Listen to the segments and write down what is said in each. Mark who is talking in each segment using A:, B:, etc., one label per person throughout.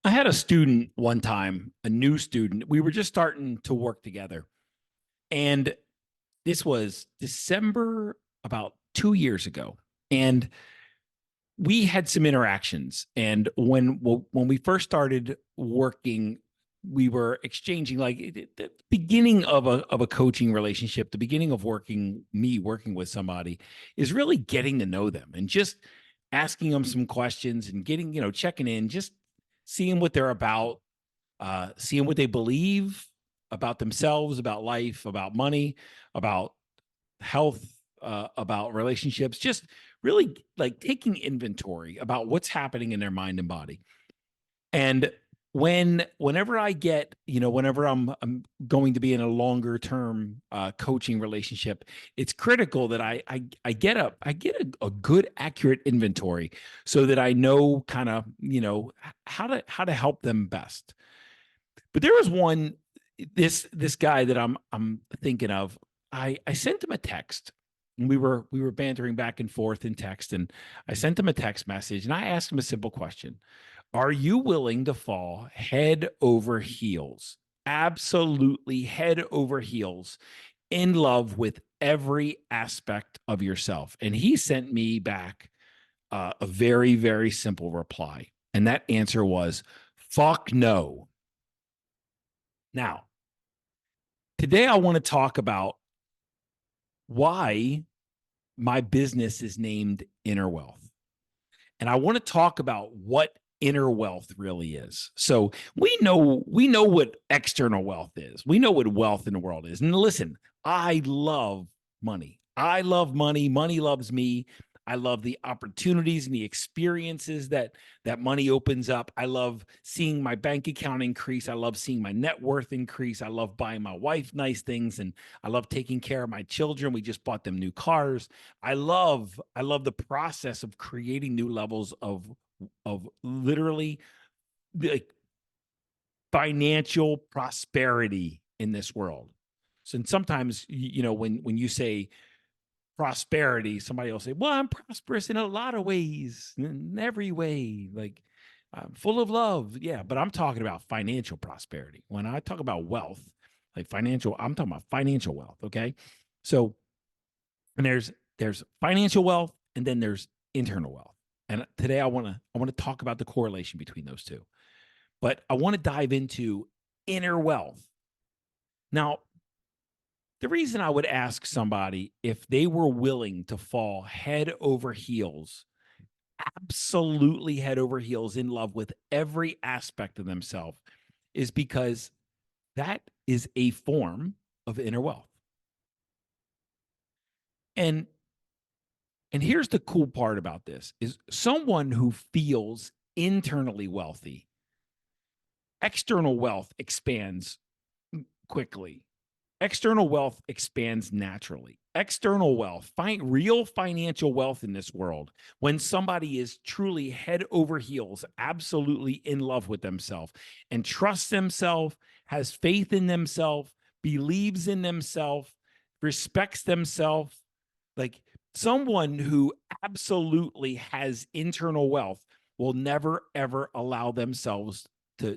A: I had a student one time, a new student. We were just starting to work together. And this was December about 2 years ago. And we had some interactions. And when we first started working, we were exchanging like the beginning of a coaching relationship, the beginning of working with somebody is really getting to know them and just asking them some questions and getting, checking in, just seeing what they're about, seeing what they believe about themselves, about life, about money, about health, about relationships, just really like taking inventory about what's happening in their mind and body. And whenever I get, whenever I'm going to be in a longer term coaching relationship, it's critical that I get a good accurate inventory so that I know kind of how to help them best. But there was one this guy that I'm thinking of. I sent him a text and we were bantering back and forth in text, and I sent him a text message and I asked him a simple question. Are you willing to fall head over heels? Absolutely head over heels in love with every aspect of yourself. And he sent me back a very, very simple reply. And that answer was, fuck no. Now, today I want to talk about why my business is named Inner Wealth. And I want to talk about what inner wealth really is. So we know what external wealth is. We know what wealth in the world is. And listen, I love money. I love money. Money loves me. I love the opportunities and the experiences that money opens up. I love seeing my bank account increase. I love seeing my net worth increase. I love buying my wife nice things, and I love taking care of my children. We just bought them new cars. I love the process of creating new levels of literally like financial prosperity in this world. So and sometimes when you say prosperity, somebody will say, well, I'm prosperous in a lot of ways, in every way, like I'm full of love. Yeah, but I'm talking about financial prosperity. When I talk about wealth, like financial, I'm talking about financial wealth. Okay. So, and there's financial wealth and then there's internal wealth. And today I want to talk about the correlation between those two. But I want to dive into inner wealth. Now, the reason I would ask somebody if they were willing to fall head over heels, absolutely head over heels in love with every aspect of themselves, is because that is a form of inner wealth. And here's the cool part about this is someone who feels internally wealthy, external wealth expands quickly. External wealth expands naturally. External wealth, real financial wealth in this world, when somebody is truly head over heels, absolutely in love with themselves and trusts themselves, has faith in themselves, believes in themselves, respects themselves, like someone who absolutely has internal wealth will never, ever allow themselves to,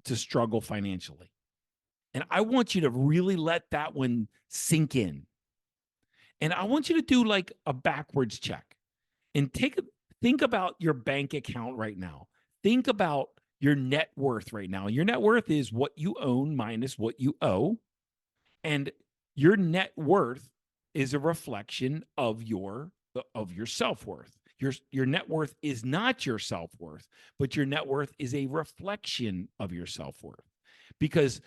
A: to struggle financially. And I want you to really let that one sink in. And I want you to do like a backwards check and think about your bank account right now. Think about your net worth right now. Your net worth is what you own minus what you owe. And your net worth is a reflection of your self-worth. Your net worth is not your self-worth, but your net worth is a reflection of your self-worth. Because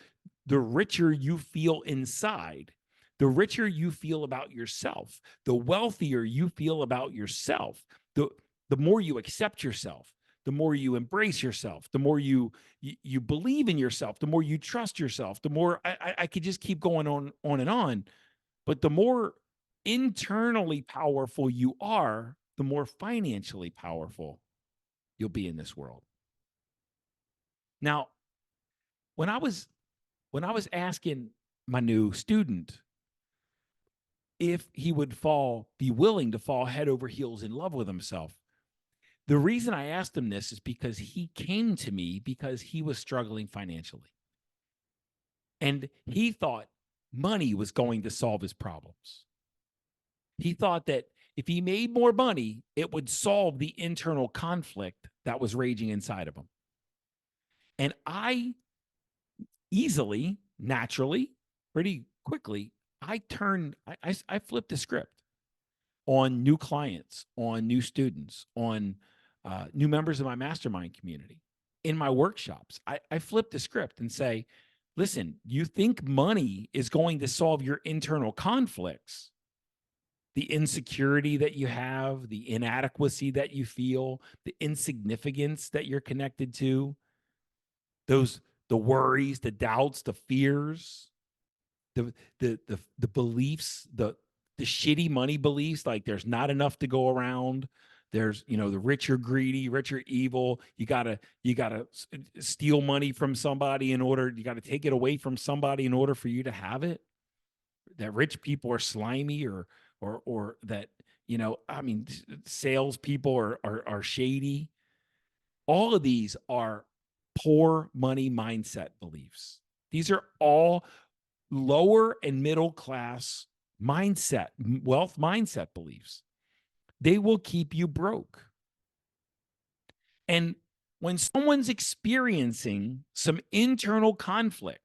A: the richer you feel inside, the richer you feel about yourself, the wealthier you feel about yourself, the more you accept yourself, the more you embrace yourself, the more you believe in yourself, the more you trust yourself, the more I could just keep going on and on. But the more internally powerful you are, the more financially powerful you'll be in this world. Now, when I was asking my new student if he would be willing to fall head over heels in love with himself, The reason I asked him this is because he came to me because he was struggling financially. And he thought money was going to solve his problems. He thought that if he made more money, it would solve the internal conflict that was raging inside of him. And I easily, naturally, pretty quickly, I flipped the script on new clients, on new students, on new members of my mastermind community, in my workshops. I flip the script and say, listen, you think money is going to solve your internal conflicts, the insecurity that you have, the inadequacy that you feel, the insignificance that you're connected to, those the worries, the doubts, the fears, the beliefs, the shitty money beliefs, like there's not enough to go around. There's, the rich are greedy, rich are evil. You gotta steal money from somebody you gotta take it away from somebody in order for you to have it. That rich people are slimy or that, salespeople are shady. All of these are poor money mindset beliefs. These are all lower and middle class mindset, wealth mindset beliefs. They will keep you broke. And when someone's experiencing some internal conflict,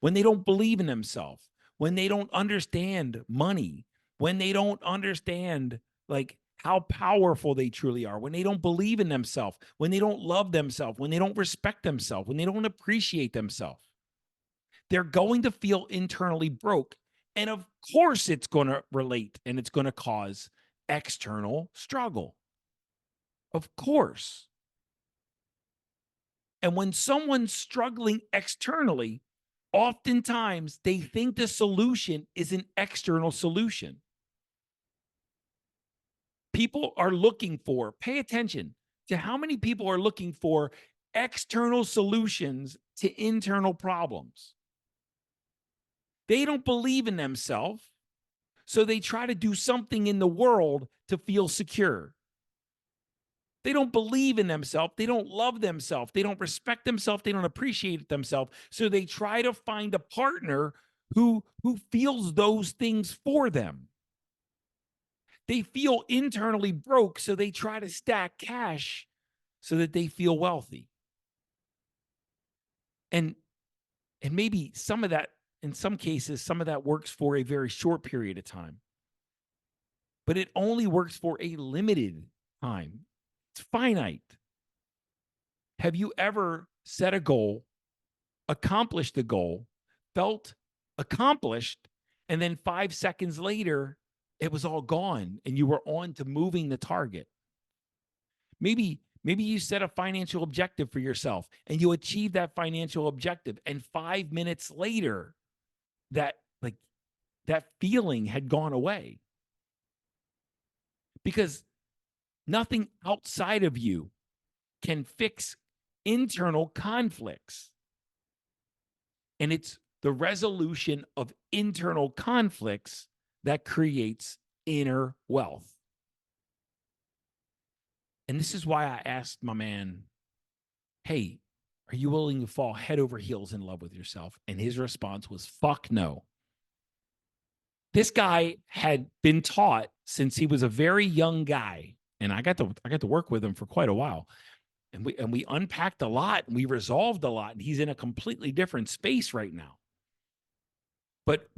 A: when they don't believe in themselves, when they don't understand money, when they don't understand like how powerful they truly are, when they don't believe in themselves, when they don't love themselves, when they don't respect themselves, when they don't appreciate themselves, they're going to feel internally broke. And of course, it's going to relate and it's going to cause external struggle. Of course. And when someone's struggling externally, oftentimes they think the solution is an external solution. People are looking for, pay attention to how many people are looking for external solutions to internal problems. They don't believe in themselves, so they try to do something in the world to feel secure. They don't believe in themselves. They don't love themselves. They don't respect themselves. They don't appreciate themselves. So they try to find a partner who feels those things for them. They feel internally broke, so they try to stack cash so that they feel wealthy. And maybe some of that, in some cases, some of that works for a very short period of time. But it only works for a limited time. It's finite. Have you ever set a goal, accomplished the goal, felt accomplished, and then 5 seconds later, it was all gone and you were on to moving the target? Maybe you set a financial objective for yourself and you achieve that financial objective, and 5 minutes later, that feeling had gone away because nothing outside of you can fix internal conflicts. And it's the resolution of internal conflicts that creates inner wealth. And this is why I asked my man, hey, are you willing to fall head over heels in love with yourself? And his response was, fuck no. This guy had been taught since he was a very young guy, and I got to work with him for quite a while. And we unpacked a lot and we resolved a lot. And he's in a completely different space right now. But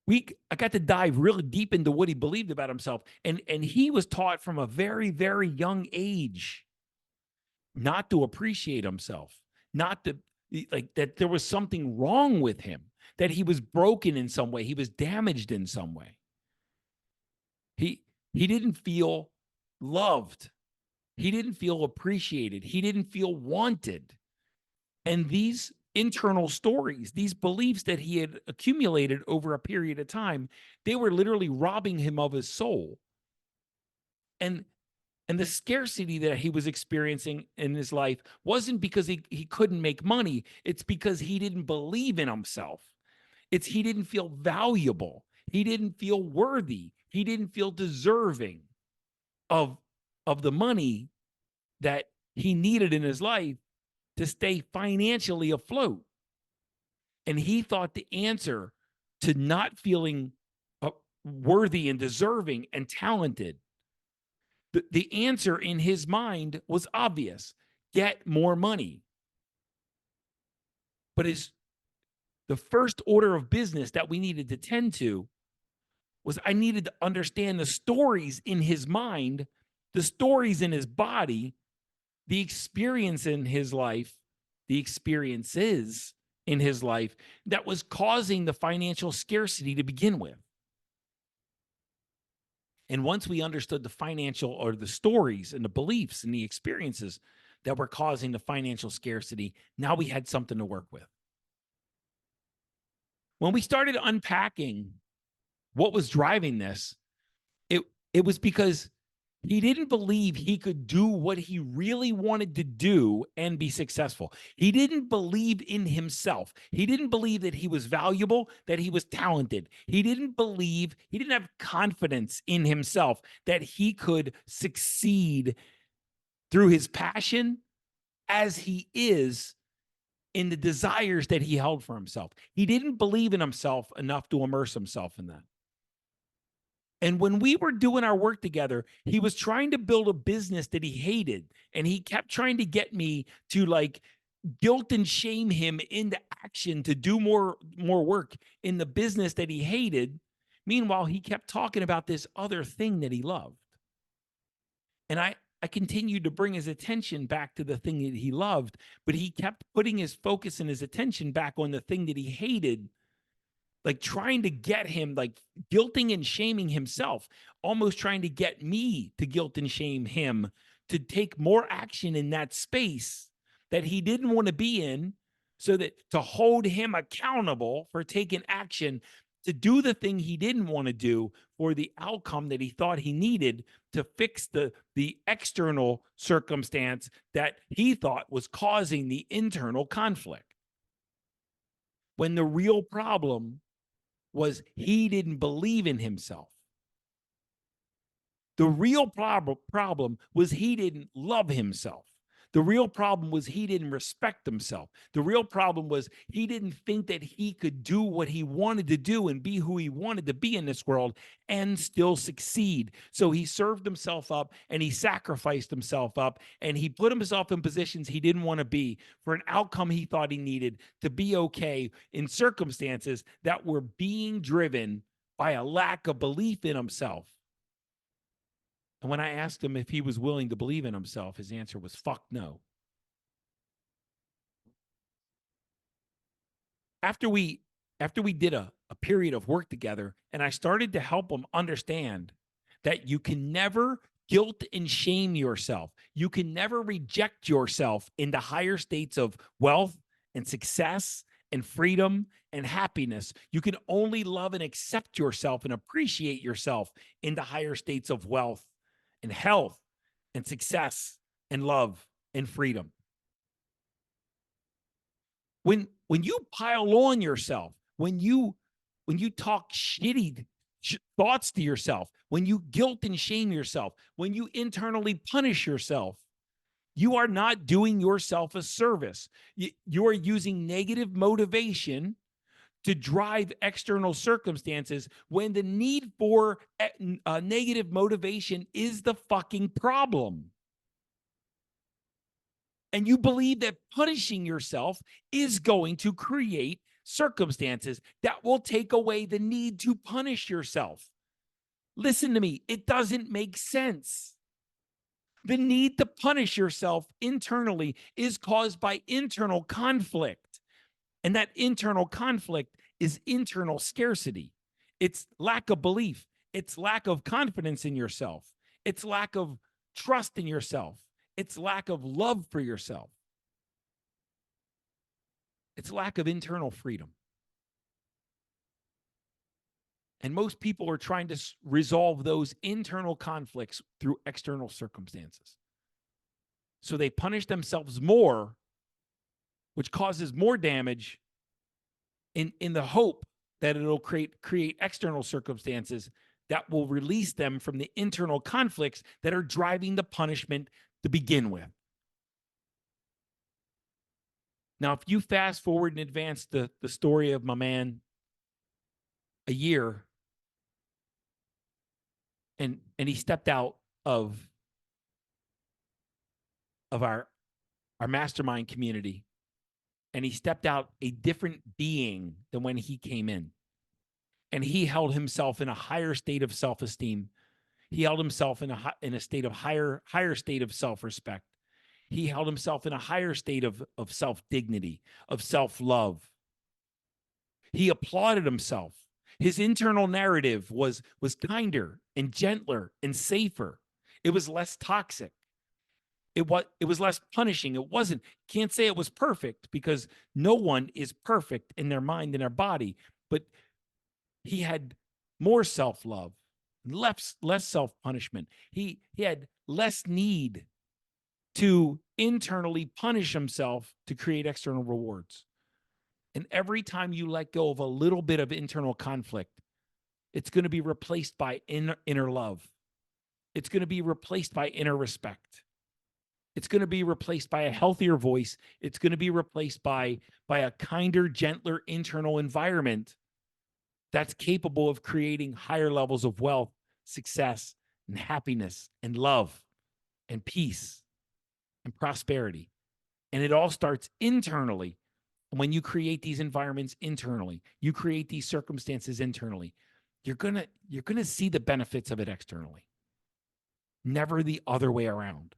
A: I got to dive really deep into what he believed about himself. And he was taught from a very, very young age not to appreciate himself, not to, like, that there was something wrong with him, that he was broken in some way, he was damaged in some way. He didn't feel loved. He didn't feel appreciated. He didn't feel wanted. And these internal stories, these beliefs that he had accumulated over a period of time, they were literally robbing him of his soul. And the scarcity that he was experiencing in his life wasn't because he couldn't make money. It's because he didn't believe in himself. He didn't feel valuable. He didn't feel worthy. He didn't feel deserving of of the money that he needed in his life to stay financially afloat. And he thought the answer to not feeling worthy and deserving and talented, the answer in his mind was obvious: get more money. But the first order of business that we needed to tend to was I needed to understand the stories in his mind, the stories in his body, the experience in his life, the experiences in his life that was causing the financial scarcity to begin with. And once we understood the financial or the stories and the beliefs and the experiences that were causing the financial scarcity, now we had something to work with. When we started unpacking what was driving this, it was because he didn't believe he could do what he really wanted to do and be successful. He didn't believe in himself. He didn't believe that he was valuable, that he was talented. He didn't have confidence in himself that he could succeed through his passion as he is in the desires that he held for himself. He didn't believe in himself enough to immerse himself in that. And when we were doing our work together, he was trying to build a business that he hated. And he kept trying to get me to like guilt and shame him into action to do more work in the business that he hated. Meanwhile, he kept talking about this other thing that he loved. And I continued to bring his attention back to the thing that he loved, but he kept putting his focus and his attention back on the thing that he hated, like trying to get him, like guilting and shaming himself, almost trying to get me to guilt and shame him to take more action in that space that he didn't want to be in, so that to hold him accountable for taking action to do the thing he didn't want to do for the outcome that he thought he needed to fix the external circumstance that he thought was causing the internal conflict. When the real problem was he didn't believe in himself. The real problem was he didn't love himself. The real problem was he didn't respect himself. The real problem was he didn't think that he could do what he wanted to do and be who he wanted to be in this world and still succeed. So he served himself up and he sacrificed himself up and he put himself in positions he didn't want to be for an outcome he thought he needed to be okay in circumstances that were being driven by a lack of belief in himself. And when I asked him if he was willing to believe in himself, his answer was fuck no. After we did a period of work together, and I started to help him understand that you can never guilt and shame yourself. You can never reject yourself into higher states of wealth and success and freedom and happiness. You can only love and accept yourself and appreciate yourself into higher states of wealth and health and success and love and freedom. When you pile on yourself, when you talk shitty thoughts to yourself, when you guilt and shame yourself, when you internally punish yourself, you are not doing yourself a service. You are using negative motivation to drive external circumstances when the need for negative motivation is the fucking problem. And you believe that punishing yourself is going to create circumstances that will take away the need to punish yourself. Listen to me, it doesn't make sense. The need to punish yourself internally is caused by internal conflict. And that internal conflict is internal scarcity. It's lack of belief. It's lack of confidence in yourself. It's lack of trust in yourself. It's lack of love for yourself. It's lack of internal freedom. And most people are trying to resolve those internal conflicts through external circumstances. So they punish themselves more, which causes more damage in the hope that it'll create external circumstances that will release them from the internal conflicts that are driving the punishment to begin with. Now, if you fast forward and advance the story of my man a year, and he stepped out of our mastermind community, and he stepped out a different being than when he came in. And he held himself in a higher state of self-esteem. He held himself in a state of higher state of self-respect. He held himself in a higher state of self-dignity, of self-love. He applauded himself. His internal narrative was kinder and gentler and safer. It was less toxic. It was less punishing. It wasn't, can't say it was perfect, because no one is perfect in their mind and their body, but he had more self-love, less self-punishment. He had less need to internally punish himself to create external rewards. And every time you let go of a little bit of internal conflict, it's going to be replaced by inner love. It's going to be replaced by inner respect. It's going to be replaced by a healthier voice. It's going to be replaced by a kinder, gentler internal environment that's capable of creating higher levels of wealth, success, and happiness, and love, and peace, and prosperity. And it all starts internally. When you create these environments internally, you create these circumstances internally, you're gonna see the benefits of it externally. Never the other way around.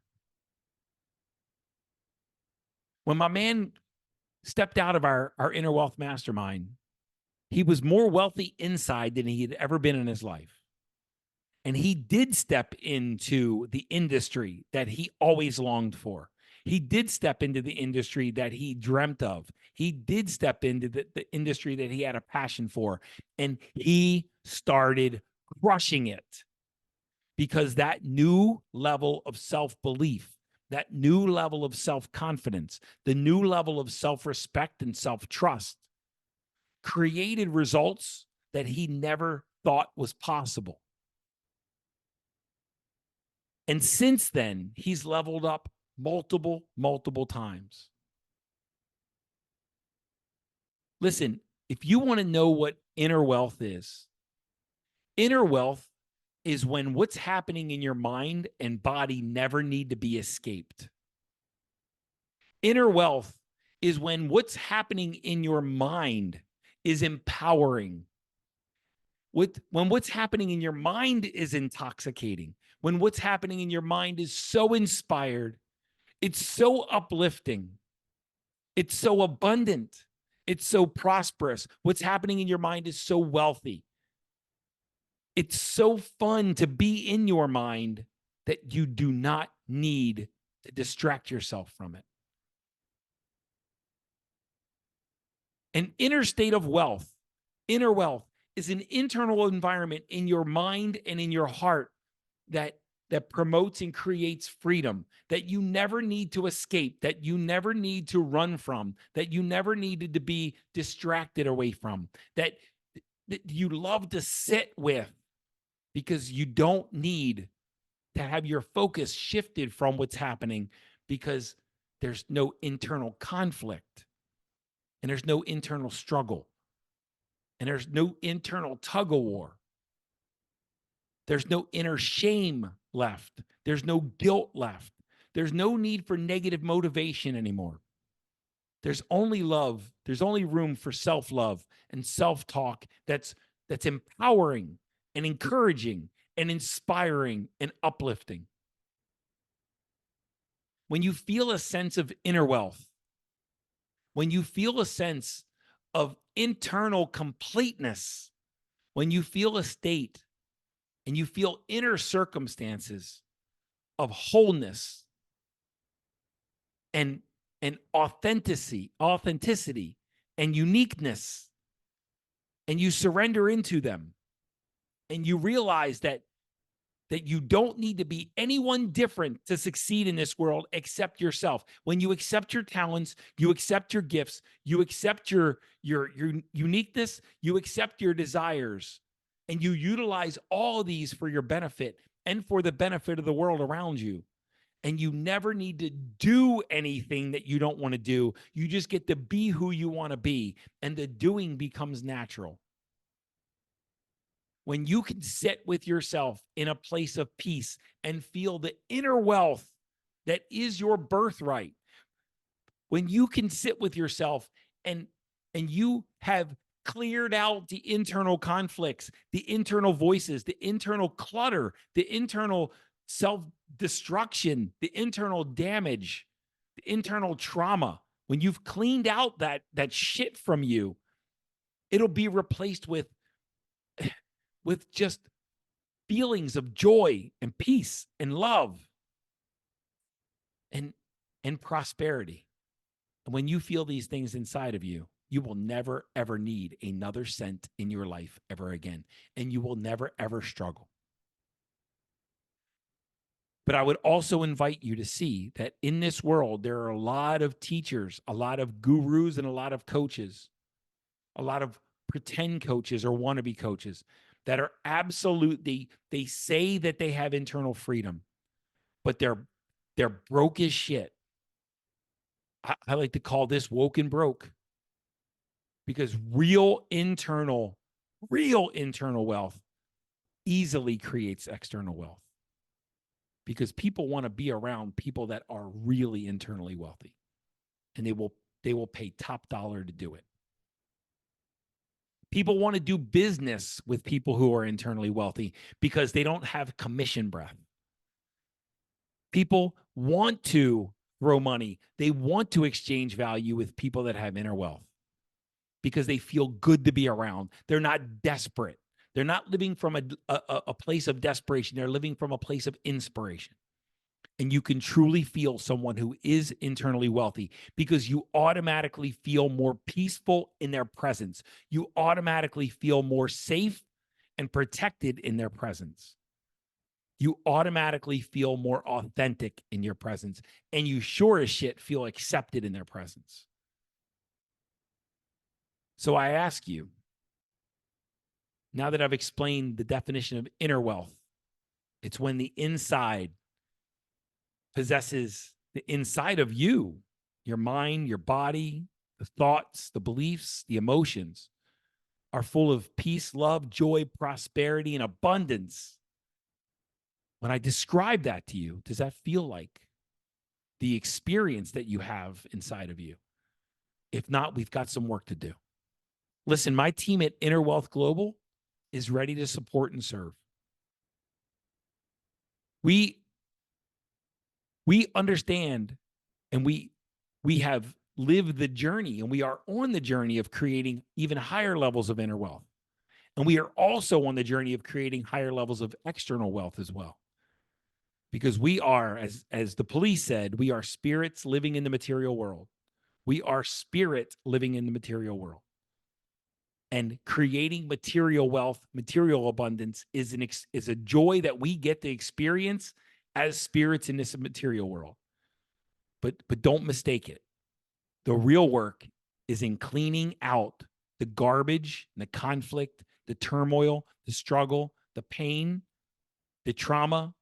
A: When my man stepped out of our inner wealth mastermind, he was more wealthy inside than he had ever been in his life. And he did step into the industry that he always longed for. He did step into the industry that he dreamt of. He did step into the industry that he had a passion for. And he started crushing it, because that new level of self-belief, that new level of self-confidence, the new level of self-respect and self-trust created results that he never thought was possible. And since then, he's leveled up multiple times. Listen, if you want to know what inner wealth is when what's happening in your mind and body never need to be escaped. Inner wealth is when what's happening in your mind is empowering. When what's happening in your mind is intoxicating. When what's happening in your mind is so inspired, it's so uplifting, it's so abundant, it's so prosperous. What's happening in your mind is so wealthy. It's so fun to be in your mind that you do not need to distract yourself from it. An inner state of wealth, inner wealth, is an internal environment in your mind and in your heart that promotes and creates freedom, that you never need to escape, that you never need to run from, that you never needed to be distracted away from, that you love to sit with, because you don't need to have your focus shifted from what's happening, because there's no internal conflict, and there's no internal struggle, and there's no internal tug of war. There's no inner shame left. There's no guilt left. There's no need for negative motivation anymore. There's only love. There's only room for self-love and self-talk that's empowering and encouraging and inspiring and uplifting. When you feel a sense of inner wealth, when you feel a sense of internal completeness, when you feel a state and you feel inner circumstances of wholeness and authenticity and uniqueness, and you surrender into them, and you realize that you don't need to be anyone different to succeed in this world except yourself. When you accept your talents, you accept your gifts, you accept your uniqueness, you accept your desires, and you utilize all of these for your benefit and for the benefit of the world around you. And you never need to do anything that you don't want to do. You just get to be who you want to be, and the doing becomes natural. When you can sit with yourself in a place of peace and feel the inner wealth that is your birthright, when you can sit with yourself and you have cleared out the internal conflicts, the internal voices, the internal clutter, the internal self-destruction, the internal damage, the internal trauma, when you've cleaned out that shit from you, it'll be replaced with just feelings of joy and peace and love and prosperity. And when you feel these things inside of you, you will never, ever need another cent in your life ever again. And you will never, ever struggle. But I would also invite you to see that in this world, there are a lot of teachers, a lot of gurus, and a lot of coaches, a lot of pretend coaches or wannabe coaches that are absolutely, they say that they have internal freedom, but they're broke as shit. I like to call this woke and broke, because real internal wealth easily creates external wealth, because people want to be around people that are really internally wealthy, and they will pay top dollar to do it. People want to do business with people who are internally wealthy because they don't have commission breath. People want to throw money. They want to exchange value with people that have inner wealth because they feel good to be around. They're not desperate. They're not living from a place of desperation. They're living from a place of inspiration. And you can truly feel someone who is internally wealthy because you automatically feel more peaceful in their presence. You automatically feel more safe and protected in their presence. You automatically feel more authentic in your presence. And you sure as shit feel accepted in their presence. So I ask you, now that I've explained the definition of inner wealth, it's when the inside possesses the inside of you, your mind, your body, the thoughts, the beliefs, the emotions are full of peace, love, joy, prosperity, and abundance. When I describe that to you, does that feel like the experience that you have inside of you? If not, we've got some work to do. Listen, my team at Inner Wealth Global is ready to support and serve. We understand, and we have lived the journey, and we are on the journey of creating even higher levels of inner wealth. And we are also on the journey of creating higher levels of external wealth as well. Because we are, as the police said, we are spirits living in the material world. We are spirit living in the material world. And creating material wealth, material abundance is a joy that we get to experience as spirits in this material world. But don't mistake it. The real work is in cleaning out the garbage, the conflict, the turmoil, the struggle, the pain, the trauma,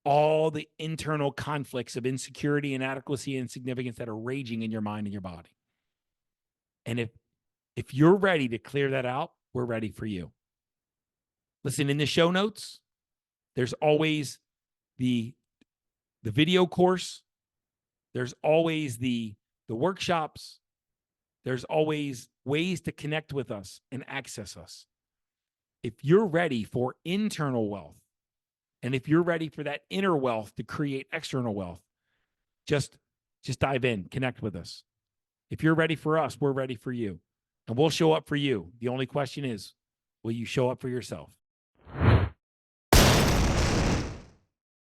A: all the internal conflicts of insecurity, inadequacy, and insignificance that are raging in your mind and your body. And if you're ready to clear that out, we're ready for you. Listen, in the show notes, there's always the video course. There's always the workshops. There's always ways to connect with us and access us. If you're ready for internal wealth, and if you're ready for that inner wealth to create external wealth, just dive in, connect with us. If you're ready for us, we're ready for you. And we'll show up for you. The only question is, will you show up for yourself?